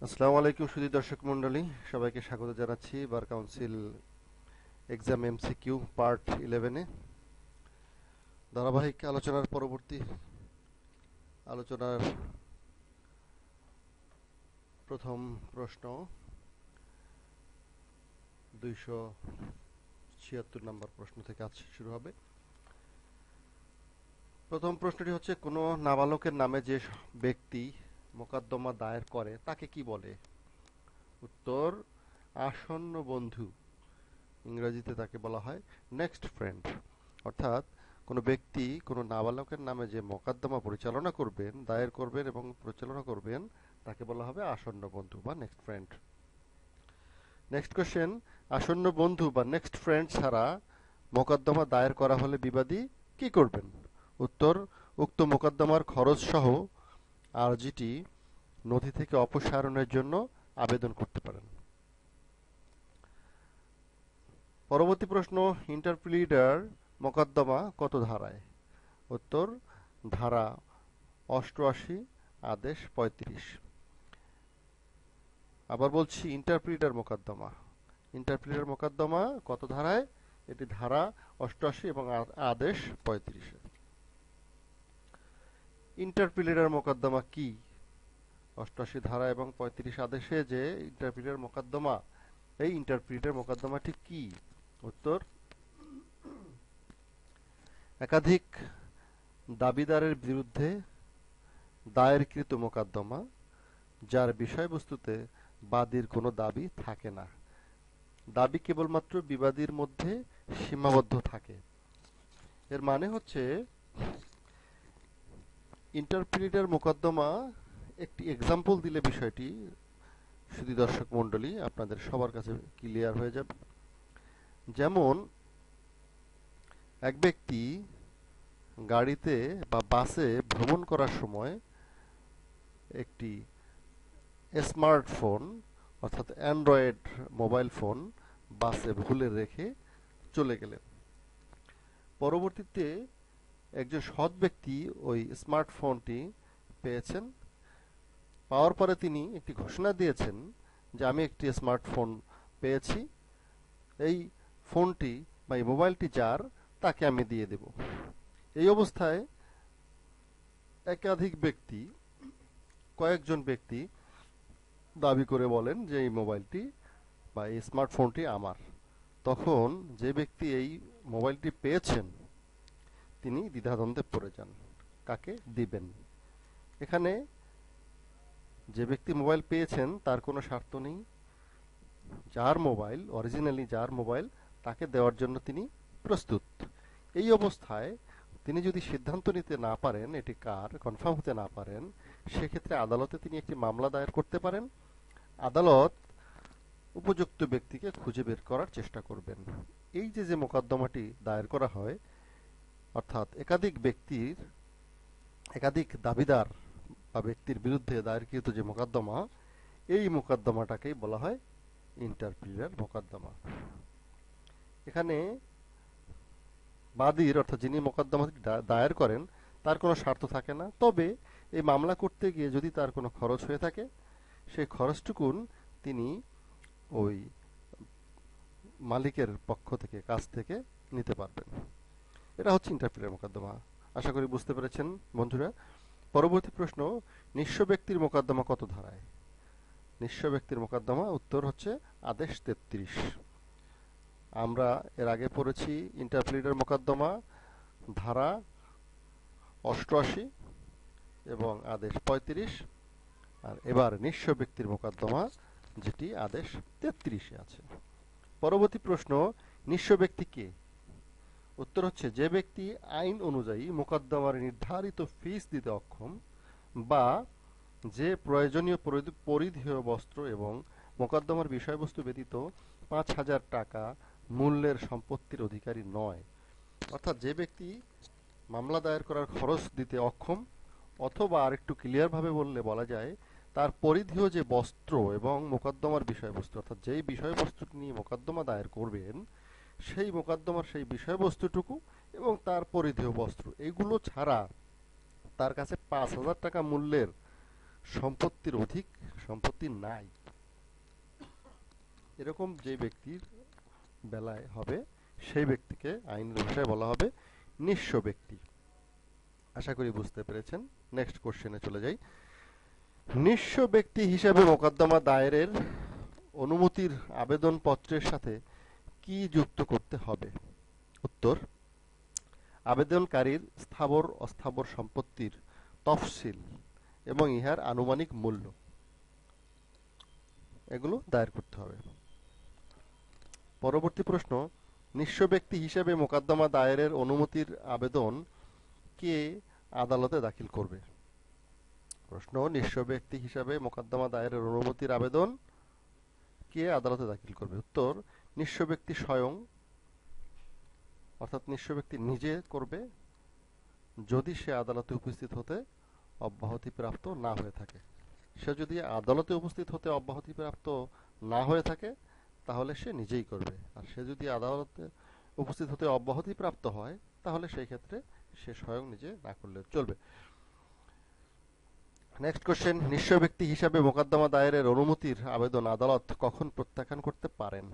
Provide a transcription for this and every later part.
আসসালামু আলাইকুম সুধী দর্শক মণ্ডলী, সবাইকে স্বাগত জানাচ্ছি bar council exam MCQ part 11-এ। ধারাবাহিক আলোচনার পরবর্তী আলোচনার প্রথম প্রশ্ন 276 নম্বর প্রশ্ন থেকে আজ শুরু হবে। প্রথম প্রশ্নটি হচ্ছে, কোনো নাবালকের নামে যে ব্যক্তি মোকদ্দমা দায়ের করে তাকে কি বলে? উত্তর, আসন্ন বন্ধু। ইংরেজিতে তাকে বলা হয় নেক্সট ফ্রেন্ড। অর্থাৎ কোনো ব্যক্তি কোনো নাবালকের নামে যে মোকদ্দমা পরিচালনা করবেন, দায়ের করবেন এবং পরিচালনা করবেন, তাকে বলা হবে আসন্ন বন্ধু বা নেক্সট ফ্রেন্ড। নেক্সট কোশ্চেন, আসন্ন বন্ধু বা নেক্সট ফ্রেন্ড ছাড়া মোকদ্দমা দায়ের করা হলে বিবাদী কি করবেন? উত্তর, উক্ত মোকদ্দমার খরচ সহ আরজিটি নথি থেকে অপসারণের জন্য আবেদন করতে পারেন। পরবর্তী প্রশ্ন, ইন্টারপ্লিডার মোকদ্দমা কত ধারায়? উত্তর, ধারা 88, আদেশ 35। আবার বলছি, ইন্টারপ্লিডার মোকদ্দমা কত ধারায়? এটি ধারা 88 এবং আদেশ 35। ইন্টারপ্লিডার মোকদ্দমা কি? 88 ধারা এবং 35 আদেশে যে ইন্টারপ্লিডার মোকদ্দমা, এই ইন্টারপ্লিডার মোকদ্দমাটি কি? উত্তর, একাধিক দাবিদারের বিরুদ্ধে দায়েরকৃত মোকদ্দমা যার বিষয়বস্তুতে বাদীর কোনো দাবি থাকে না, দাবি কেবলমাত্র বিবাদীর মধ্যে সীমাবদ্ধ থাকে। এর মানে হচ্ছে, ইন্টারপ্লিডার মোকদ্দমা একটি এক্সাম্পল দিলে বিষয়টি শুধু দর্শক মণ্ডলী আপনাদের সবার কাছে ক্লিয়ার হয়ে যাবে। যেমন, এক ব্যক্তি গাড়িতে বা বাসে ভ্রমণ করার সময় একটি স্মার্টফোন অর্থাৎ অ্যান্ড্রয়েড মোবাইল ফোন বাসে ভুলে রেখে চলে গেলেন। পরবর্তীতে একজন সৎ ব্যক্তি ওই স্মার্টফোনটি পেয়েছেন। পাওয়ার পরে তিনি একটি ঘোষণা দিয়েছেন যে আমি একটি স্মার্টফোন পেয়েছি, এই ফোনটি বা এই মোবাইলটি যার, তাকে আমি দিয়ে দেব। এই অবস্থায় কয়েকজন ব্যক্তি দাবি করে বলেন যে এই মোবাইলটি বা এই স্মার্টফোনটি আমার। তখন যে ব্যক্তি এই মোবাইলটি পেয়েছেন তিনি দ্বিধাদ্বন্দ্বে পড়ে যান, কাকে দিবেন। এখানে যে ব্যক্তি মোবাইল পেয়েছেন তার কোনো স্বার্থ নেই, অরিজিনালি যার মোবাইল তাকে দেওয়ার জন্য তিনি প্রস্তুত। এই অবস্থায় তিনি যদি সিদ্ধান্ত নিতে না পারেন, এটি কার কনফার্ম হতে না পারেন, সেক্ষেত্রে আদালতে তিনি একটি মামলা দায়ের করতে পারেন। আদালত উপযুক্ত ব্যক্তিকে খুঁজে বের করার চেষ্টা করবেন। এই যে মোকদ্দমাটি দায়ের করা হয়, অর্থাৎ একাধিক দাবিদার বা ব্যক্তির বিরুদ্ধে দায়েরকৃত যে মোকদ্দমা, এই মোকদ্দমাটাকেই বলা হয় ইন্টারপ্লিডার মোকদ্দমা। এখানে বাদীর অর্থাৎ যিনি মোকদ্দমাটি দায়ের করেন তার কোনো স্বার্থ থাকে না, তবে এই মামলা করতে গিয়ে যদি তার কোনো খরচ হয়ে থাকে, সেই খরচটুকুন তিনি ওই মালিকের কাছ থেকে নিতে পারবেন। এটা হচ্ছে ইন্টারপ্লিডার মোকদ্দমা। আশা করি বুঝতে পেরেছেন বন্ধুরা। পরবর্তী প্রশ্ন, নিঃস্ব ব্যক্তির মোকদ্দমা কত ধারায়? নিঃস্ব ব্যক্তির মোকদ্দমা, উত্তর হচ্ছে আদেশ 33। আমরা এর আগে পড়েছি ইন্টারপ্লিডার মোকদ্দমা ধারা 88 এবং আদেশ 35, আর এবার নিঃস্ব ব্যক্তির মোকদ্দমা যেটি আদেশ 33-এ আছে। পরবর্তী প্রশ্ন, নিঃস্ব ব্যক্তি কে? উত্তর হচ্ছে, যে ব্যক্তি আইন অনুযায়ী মোকদ্দমার নির্ধারিত ফিস দিতে অক্ষম বা যে প্রয়োজনীয় পরিধেয় বস্ত্র এবং মোকদ্দমার বিষয়বস্তু ব্যতীত 5,000 টাকা মূল্যের সম্পত্তির অধিকারী নয়। অর্থাৎ যে ব্যক্তি মামলা দায়ের করার খরচ দিতে অক্ষম, অথবা আরেকটু ক্লিয়ারভাবে বলা যায়, তার পরিধেয় যে বস্ত্র এবং মোকদ্দমার বিষয়বস্তু, অর্থাৎ যেই বিষয়বস্তুটি নিয়ে মোকদ্দমা দায়ের করবেন সেই মোকদ্দমার সেই বিষয়বস্তুটুকু এবং তার পরিধেয় বস্ত্র, এগুলো ছাড়া তার কাছে 5,000 টাকা মূল্যের সম্পত্তির অধিক সম্পত্তি নাই এরকম যে ব্যক্তির বেলায় হবে সেই ব্যক্তিকে আইনের ভাষায় বলা হবে নিঃস্ব ব্যক্তি। আশা করি বুঝতে পেরেছেন। নেক্সট কোশ্চেনে চলে যাই। নিঃস্ব ব্যক্তি হিসাবে মোকদ্দমা দায়েরের অনুমতির আবেদনপত্রের সাথে কি যুক্ত করতে হবে? উত্তর: আবেদনকারীর স্থাবর অস্থাবর সম্পত্তির তফসিল এবং ইহার আনুমানিক মূল্য এগুলো দায়ের করতে হবে। পরবর্তী প্রশ্ন: নিঃস্ব ব্যক্তি হিসেবে মোকদ্দমা দায়েরের অনুমতির আবেদন কে আদালতে দাখিল করবে? প্রশ্ন: নিঃস্ব ব্যক্তি হিসাবে মোকদ্দমা দায়েরের অনুমতির আবেদন কে আদালতে দাখিল করবে? উত্তর: নিঃস্ব ব্যক্তি স্বয়ং, অর্থাৎ নিঃস্ব ব্যক্তি নিজে করবে যদি সে আদালতে উপস্থিত হতে অব্যাহতিপ্রাপ্ত না হয়ে থাকে। সে যদি আদালতে উপস্থিত হতে অব্যাহতিপ্রাপ্ত না হয়ে থাকে তাহলে সে নিজেই করবে, আর সে যদি আদালতে উপস্থিত হতে অব্যাহতিপ্রাপ্ত হয় তাহলে সেই ক্ষেত্রে সে স্বয়ং নিজে না করলে চলবে। নেক্সট কোশ্চেন: নিঃস্ব ব্যক্তি হিসাবে মোকদ্দমা দায়েরের অনুমতির আবেদন আদালত কখন প্রত্যাখ্যান করতে পারেন?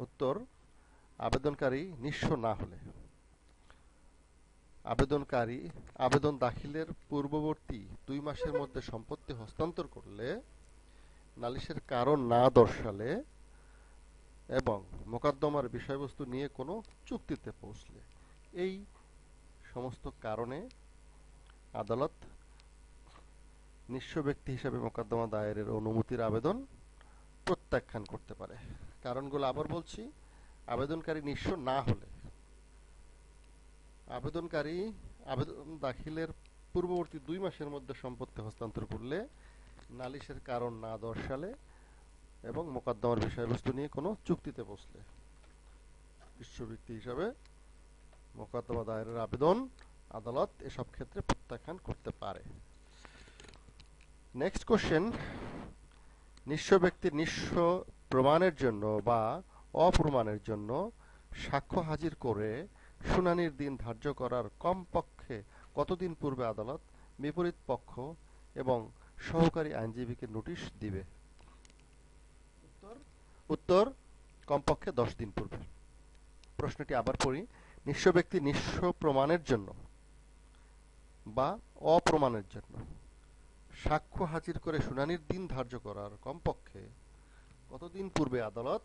উত্তর: আবেদনকারী নিঃস্ব না হলে। আবেদনকারী আবেদন দাখিলের পূর্ববর্তী 2 মাসের মধ্যে সম্পত্তি হস্তান্তর করলে, নালিশের কারণ না দর্শালে এবং মোকদ্দমার বিষয়বস্তু নিয়ে কোনো চুক্তিতে পৌঁছলে, এই সমস্ত কারণে আদালত নিঃস্ব ব্যক্তি হিসাবে মোকদ্দমা দায়েরের অনুমতির আবেদন প্রত্যাখ্যান করতে পারে। কারণগুলো আবার বলছি: আবেদনকারী নিঃস্ব না হলে, আবেদনকারী আবেদন দাখিলের পূর্ববর্তী 2 মাসের মধ্যে সম্পত্তি হস্তান্তর করলে, নালিশের কারণ না দর্শালে এবং মোকদ্দমার বিষয়বস্তু নিয়ে কোনো চুক্তিতে পৌঁছলে নিঃস্ব ব্যক্তি হিসাবে মোকদ্দমা দায়েরের আবেদন আদালত এসব ক্ষেত্রে প্রত্যাখ্যান করতে পারে। নেক্সট কোশ্চেন: নিঃস্ব ব্যক্তির নিঃস্ব প্রমাণের জন্য বা অপ্রমাণের জন্য সাক্ষ্য হাজির করে শুনানির দিন ধার্য করার কমপক্ষে কতদিন পূর্বে আদালত বিপরীত পক্ষ এবং সহকারী আইনজীবীকে নোটিশ দিবে? উত্তর: কমপক্ষে 10 দিন পূর্বে। প্রশ্নটি আবার পড়ি: নিঃস্ব ব্যক্তি নিঃস্ব প্রমাণের জন্য বা অপ্রমাণের জন্য সাক্ষ্য হাজির করে শুনানির দিন ধার্য করার কমপক্ষে কতদিন পূর্বে আদালত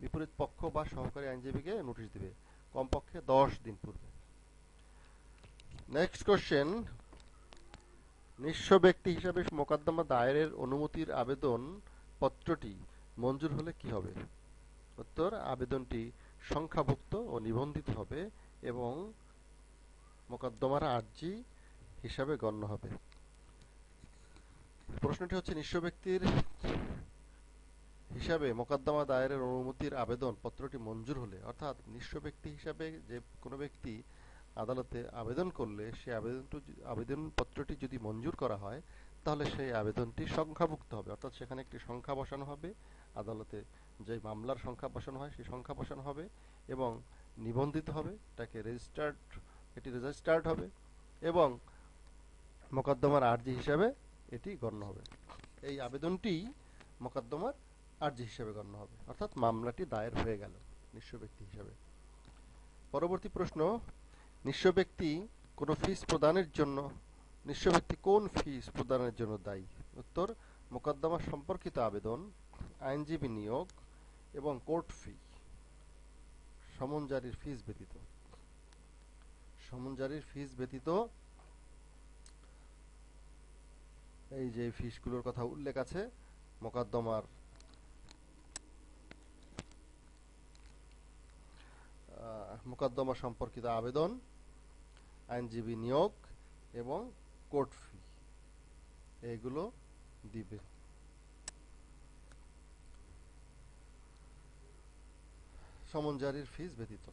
বিপরীত পক্ষ বা সহকারী আইনজীবীকে নোটিশ দিবে? কমপক্ষে 10 দিন পূর্বে। নেক্সট কোশ্চেন: নিঃস্ব ব্যক্তি হিসাবে মোকদ্দমা দায়েরের অনুমতির আবেদন পত্রটি মঞ্জুর হলে কি হবে? উত্তর: আবেদনটি সংখ্যাভুক্ত ও নিবন্ধিত হবে এবং মোকদ্দমার আর্জি হিসাবে গণ্য হবে। প্রশ্নটি হচ্ছে: নিঃস্ব ব্যক্তির হিসাবে মোকদ্দমা দায়েরের অনুমতির আবেদন পত্রটি মঞ্জুর হলে, অর্থাৎ নিঃস্ব ব্যক্তি হিসাবে যে কোনো ব্যক্তি আদালতে আবেদন করলে সে আবেদনপত্রটি যদি মঞ্জুর করা হয় তাহলে সেই আবেদনটি সংখ্যাভুক্ত হবে, অর্থাৎ সেখানে একটি সংখ্যা বসানো হবে, আদালতে যে মামলার সংখ্যা বসানো হয় সেই সংখ্যা বসানো হবে এবং নিবন্ধিত হবে, এটি রেজিস্টার্ড হবে এবং মোকদ্দমার আর্জি হিসাবে এটি গণ্য হবে। এই আবেদনটি মোকদ্দমার আর্জি হিসাবে গণ্য হবে, অর্থাৎ মামলাটি দায়ের হয়ে গেল নিঃস্ব ব্যক্তি হিসাবে। পরবর্তী প্রশ্ন: নিঃস্ব ব্যক্তি কোন ফিস প্রদানের জন্য নিঃস্ব ব্যক্তি কোন ফিস প্রদানের জন্য দায়ী? উত্তর: মোকদ্দমা সম্পর্কিত আবেদন, আইনজীবী নিয়োগ এবং কোর্ট ফি, সমন জারির ফিস ব্যতীত। সমন জারির ফিস ব্যতীত এই যে ফিসগুলোর কথা উল্লেখ আছে মোকদ্দমা সম্পর্কিত আবেদন, আইনজীবী নিয়োগ এবং কোর্ট ফি, এগুলো দিবে। সমন জারির ফিস ব্যতীত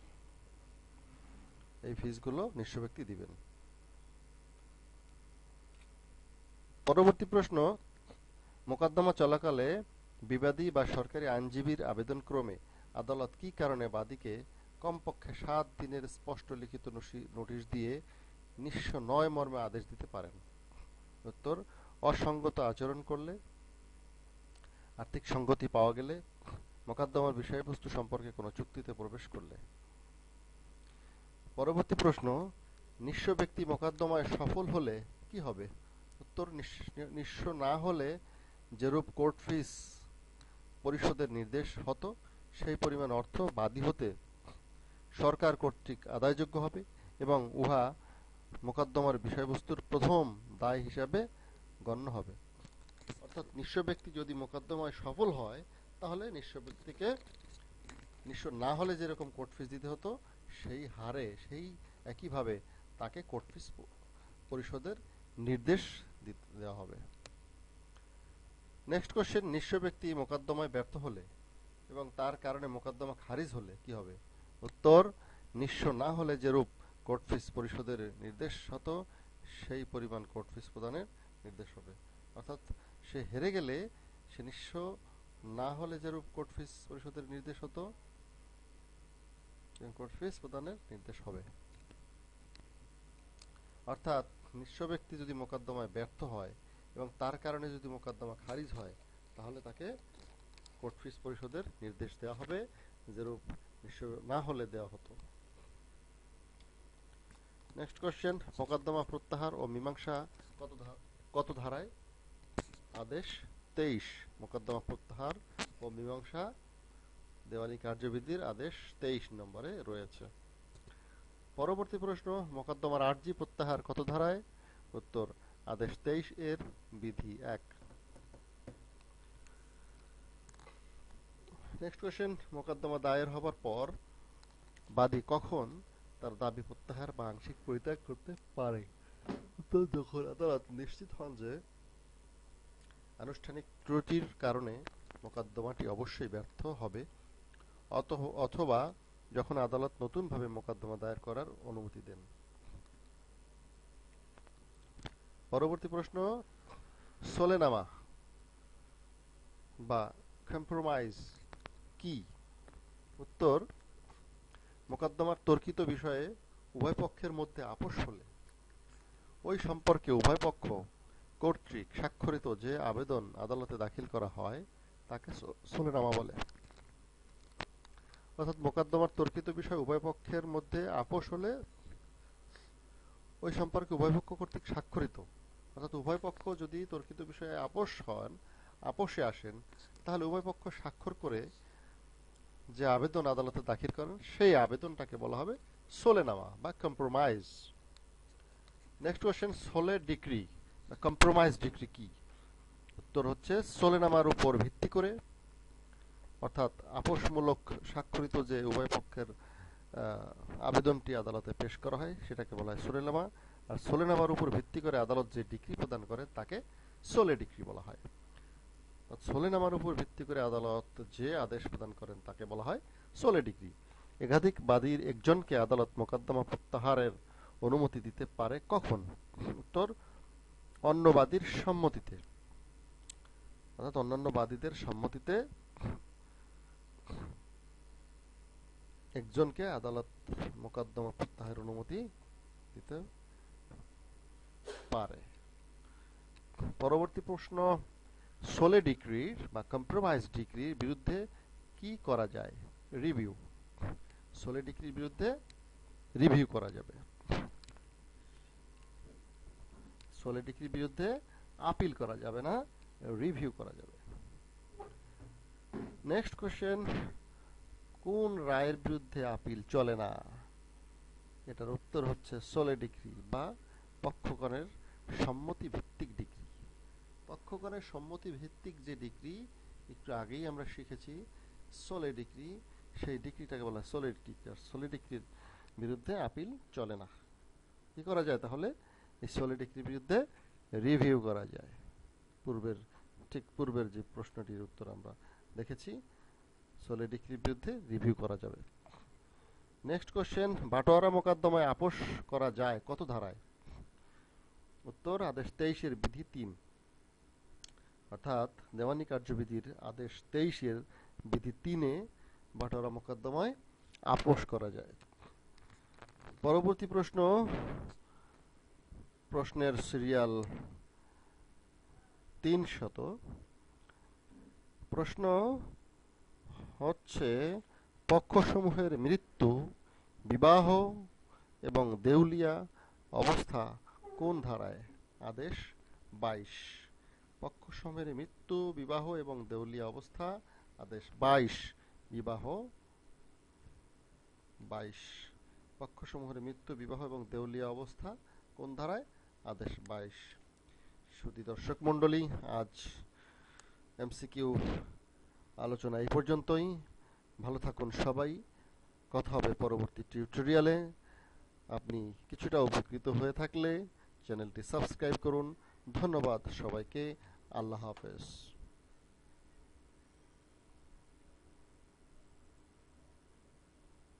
এই ফিসগুলো নিঃস্ব ব্যক্তি দিবেন। পরবর্তী প্রশ্ন: মোকদ্দমা চলাকালে বিবাদী বা সরকারি আইনজীবীর আবেদনক্রমে আদালত কি কারণে বাদীকে কমপক্ষে 7 দিনের স্পষ্ট লিখিত নোটিশ দিয়ে নিঃস্ব নয় মর্মে আদেশ দিতে পারেন? উত্তর: অসঙ্গত আচরণ করলে, আর্থিক সঙ্গতি পাওয়া গেলে, মোকদ্দমার বিষয়বস্তু সম্পর্কে কোনো চুক্তিতে প্রবেশ করলে। পরবর্তী প্রশ্ন, নিঃস্ব ব্যক্তি মোকদ্দমায় সফল হলে কি হবে? উত্তর, নিঃস্ব না হলে যেরূপ কোর্ট ফিস পরিশোধের নির্দেশ হতো সেই পরিমাণ অর্থ বাদী হতে সরকার কর্তৃক আদায়যোগ্য হবে এবং উহা মোকদ্দমার বিষয়বস্তুর প্রথম দায় হিসাবে গণ্য হবে। অর্থাৎ নিঃস্ব ব্যক্তি যদি মোকদ্দমায় সফল হয় তাহলে নিঃস্ব ব্যক্তিকে নিঃস্ব না হলে যেরকম কোর্ট ফিস দিতে হতো সেই হারে, সেই একইভাবে তাকে কোর্ট ফিস পরিশোধের নির্দেশ দেওয়া হবে। নেক্সট কোশ্চেন, নিঃস্ব ব্যক্তি মোকদ্দমায় ব্যর্থ হলে এবং তার কারণে মোকদ্দমা খারিজ হলে কি হবে? উত্তর, নিঃস্ব না হলে যেরূপ কোর্ট ফিস পরিশোধের নির্দেশ হতো সেই পরিমাণ কোর্ট ফিস প্রদানের নির্দেশ হবে। অর্থাৎ সে হেরে গেলে সে নিঃস্ব না হলে যেরূপ কোর্ট ফিস পরিশোধের নির্দেশ হতো কোর্ট ফিস প্রদানের নির্দেশ হবে। অর্থাৎ নিঃস্ব ব্যক্তি যদি মোকদ্দমায় ব্যর্থ হয় এবং তার কারণে যদি মোকদ্দমা খারিজ হয় তাহলে তাকে কোর্ট ফিস পরিশোধের নির্দেশ দেওয়া হবে যেরূপ নিঃস্ব না হলে দেওয়া হতো। নেক্সট কোশ্চেন, মোকদ্দমা প্রত্যাহার ও মীমাংসা কত ধারায়? আদেশ 23। মোকদ্দমা প্রত্যাহার ও মীমাংসা দেওয়ানি কার্যবিধির আদেশ 23 নম্বরে রয়েছে। পরবর্তী প্রশ্ন, মোকদ্দমার আর্জি প্রত্যাহার কত ধারায়? উত্তর, আদেশ 23 এর বিধি 1। নেক্সট কোশ্চেন, মোকদ্দমা দায়ের হবার পর বাদী কখন তার দাবি প্রত্যাহার বা আংশিক পরিত্যাগ করতে পারে? উত্তর, যখন আদালত নিশ্চিত হন যে আনুষ্ঠানিক ত্রুটির কারণে মোকদ্দমাটি অবশ্যই ব্যর্থ হবে অথবা যখন আদালত নতুনভাবে মোকদ্দমা দায়ের করার অনুমতি দেন। পরবর্তী প্রশ্ন, সোলেনামা বা কম্প্রোমাইজ কি? উত্তর, মোকদ্দমার তর্কিত বিষয়ে উভয় পক্ষের মধ্যে আপোষ হলে ওই সম্পর্কে উভয় পক্ষ কর্তৃক স্বাক্ষরিত যে আবেদন আদালতে দাখিল করা হয় তাকে সোলেনামা বলে। অর্থাৎ মোকদ্দমার তর্কিত বিষয় উভয় পক্ষের মধ্যে আপোষ হলে ওই সম্পর্কে উভয় পক্ষ কর্তৃক স্বাক্ষরিত, অর্থাৎ উভয় পক্ষ যদি তর্কিত বিষয়ে আপোষে আসেন তাহলে উভয় পক্ষ স্বাক্ষর করে যে আবেদন আদালতে দাখিল করেন সেই আবেদনটাকে বলা হবে সোলেনামা বা কম্প্রোমাইজ। নেক্সট কোশ্চেন, সোলে ডিক্রি বা কম্প্রোমাইজ ডিক্রি কি? উত্তর হচ্ছে, সোলেনামার উপর ভিত্তি করে অর্থাৎ আপোষমূলক স্বাক্ষরিত যে উভয় পক্ষের আবেদনটি আদালতে পেশ করা হয় সেটাকে বলা হয় সোলেনামা। আর সোলেনামার উপর ভিত্তি করে আদালত যে ডিক্রি প্রদান করে তাকে সোলে ডিক্রি বলা হয়। সোলেনামার উপর ভিত্তি করে আদালত যে আদেশ প্রদান করেন তাকে বলা হয় সোলে ডিক্রি। একাধিক বাদীর একজনকে আদালত মোকদ্দমা প্রত্যাহারের অনুমতি দিতে পারে কখন? উত্তর, অন্য বাদীর সম্মতিতে, অর্থাৎ অন্যান্য বাদীদের সম্মতিতে একজনকে আদালত মোকদ্দমা প্রত্যাহারের অনুমতি দিতে পারে। পরবর্তী প্রশ্ন, সোলে ডিক্রি বা কম্প্রোমাইজ ডিক্রির বিরুদ্ধে কি করা যায়? রিভিউ। সোলে ডিক্রির বিরুদ্ধে রিভিউ করা যাবে। সোলে ডিক্রির বিরুদ্ধে আপিল করা যাবে না, রিভিউ করা যাবে। নেক্সট কোশ্চেন, কোন রায়ের বিরুদ্ধে আপিল চলে না? এটার উত্তর হচ্ছে সোলে ডিক্রি বা পক্ষগণের সম্মতি ভিত্তিক ডিক্রি। পক্ষগণের সম্মতি ভিত্তিক যে ডিক্রি একটু আগেই আমরা শিখেছি সোলে ডিক্রি, সেই ডিক্রিটাকে বলা হয় সোলে ডিক্রি। আর সোলে ডিক্রির বিরুদ্ধে আপিল চলে না। কি করা যায় তাহলে? এই সোলে ডিক্রির বিরুদ্ধে রিভিউ করা যায়। পূর্বের যে প্রশ্নটির উত্তর আমরা দেখেছি, সোলে ডিক্রির বিরুদ্ধে রিভিউ করা যাবে। নেক্সট কোশ্চেন, বাটোয়ারা মোকদ্দমায় আপোষ করা যায় কত ধারায়? উত্তর, আদেশ 23 এর বিধি 3। অর্থাৎ দেওয়ানি কার্যবিধির আদেশ 23 এর বিধি 3-এ বাটোয়ারা মোকদ্দমায় আপোষ করা যায়। পরবর্তী প্রশ্নের সিরিয়াল 300। প্রশ্ন হচ্ছে পক্ষসমূহের মৃত্যু, বিবাহ এবং দেউলিয়া অবস্থা কোন ধারায়? আদেশ 22। পক্ষসমূহের মৃত্যু, বিবাহ এবং দেউলিয়া অবস্থা, আদেশ 22। বিবাহ 22। পক্ষসমূহের মৃত্যু, বিবাহ এবং দেউলিয়া অবস্থা কোন ধারায়? আদেশ 22। সুধী দর্শক মণ্ডলী, আজ এমসিকিউ আলোচনা এই পর্যন্তই। ভালো থাকুন সবাই। কথা হবে পরবর্তী টিউটোরিয়ালে। আপনি কিছুটা উপকৃত হয়ে থাকলে চ্যানেলটি সাবস্ক্রাইব করুন। ধন্যবাদ সবাইকে। আল্লাহ হাফেজ।